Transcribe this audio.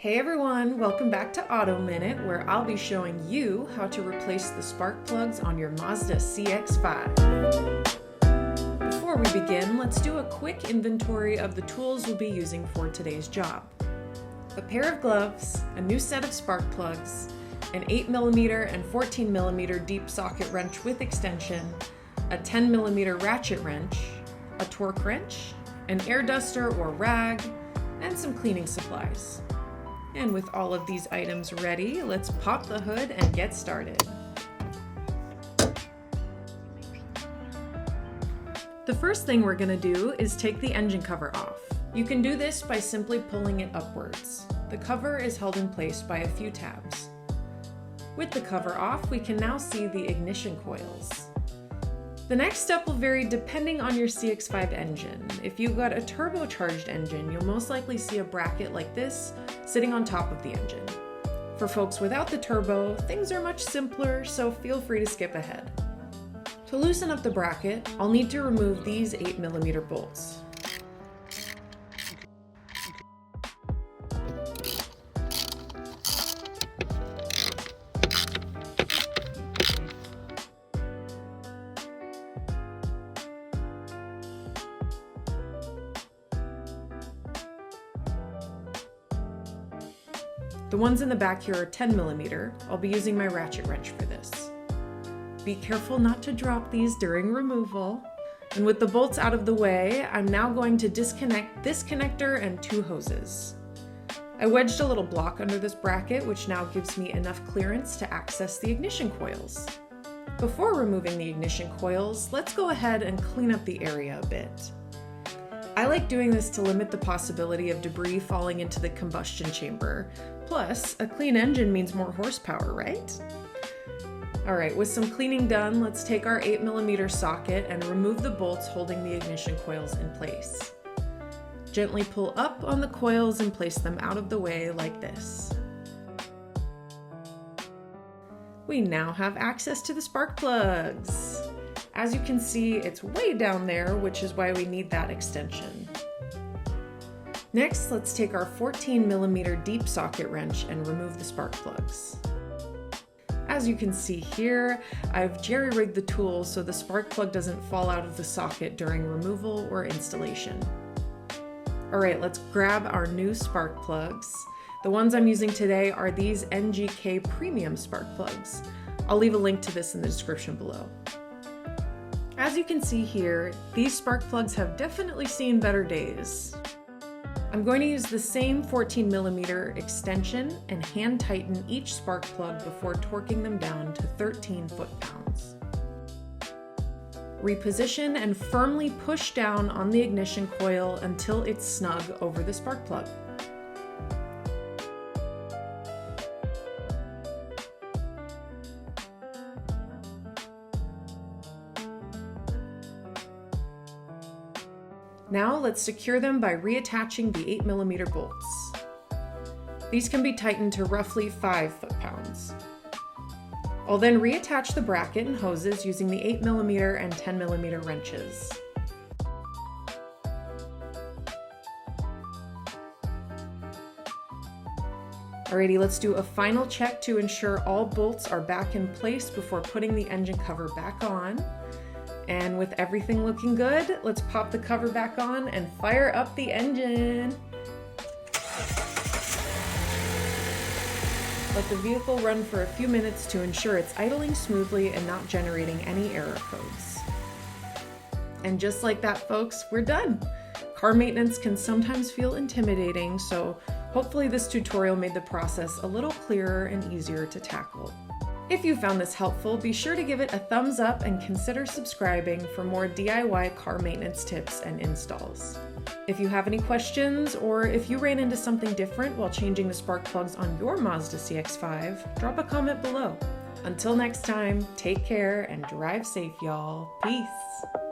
Hey everyone, welcome back to Auto Minute, where I'll be showing you how to replace the spark plugs on your Mazda CX-5. Before we begin, let's do a quick inventory of the tools we'll be using for today's job. A pair of gloves, a new set of spark plugs, an 8mm and 14mm deep socket wrench with extension, a 10mm ratchet wrench, a torque wrench, an air duster or rag, and some cleaning supplies. And with all of these items ready, let's pop the hood and get started. The first thing we're going to do is take the engine cover off. You can do this by simply pulling it upwards. The cover is held in place by a few tabs. With the cover off, we can now see the ignition coils. The next step will vary depending on your CX-5 engine. If you've got a turbocharged engine, you'll most likely see a bracket like this sitting on top of the engine. For folks without the turbo, things are much simpler, so feel free to skip ahead. To loosen up the bracket, I'll need to remove these 8mm bolts. The ones in the back here are 10mm. I'll be using my ratchet wrench for this. Be careful not to drop these during removal. And with the bolts out of the way, I'm now going to disconnect this connector and two hoses. I wedged a little block under this bracket, which now gives me enough clearance to access the ignition coils. Before removing the ignition coils, let's go ahead and clean up the area a bit. I like doing this to limit the possibility of debris falling into the combustion chamber. Plus, a clean engine means more horsepower, right? Alright, with some cleaning done, let's take our 8mm socket and remove the bolts holding the ignition coils in place. Gently pull up on the coils and place them out of the way like this. We now have access to the spark plugs. As you can see, it's way down there, which is why we need that extension. Next, let's take our 14mm deep socket wrench and remove the spark plugs. As you can see here, I've jerry-rigged the tool so the spark plug doesn't fall out of the socket during removal or installation. Alright, let's grab our new spark plugs. The ones I'm using today are these NGK premium spark plugs. I'll leave a link to this in the description below. As you can see here, these spark plugs have definitely seen better days. I'm going to use the same 14mm extension and hand tighten each spark plug before torquing them down to 13 foot-pounds. Reposition and firmly push down on the ignition coil until it's snug over the spark plug. Now let's secure them by reattaching the 8mm bolts. These can be tightened to roughly 5 foot-pounds. I'll then reattach the bracket and hoses using the 8mm and 10mm wrenches. Alrighty, let's do a final check to ensure all bolts are back in place before putting the engine cover back on. And with everything looking good, let's pop the cover back on and fire up the engine. Let the vehicle run for a few minutes to ensure it's idling smoothly and not generating any error codes. And just like that, folks, we're done. Car maintenance can sometimes feel intimidating, so hopefully this tutorial made the process a little clearer and easier to tackle. If you found this helpful, be sure to give it a thumbs up and consider subscribing for more DIY car maintenance tips and installs. If you have any questions, or if you ran into something different while changing the spark plugs on your Mazda CX-5, drop a comment below. Until next time, take care and drive safe, y'all. Peace.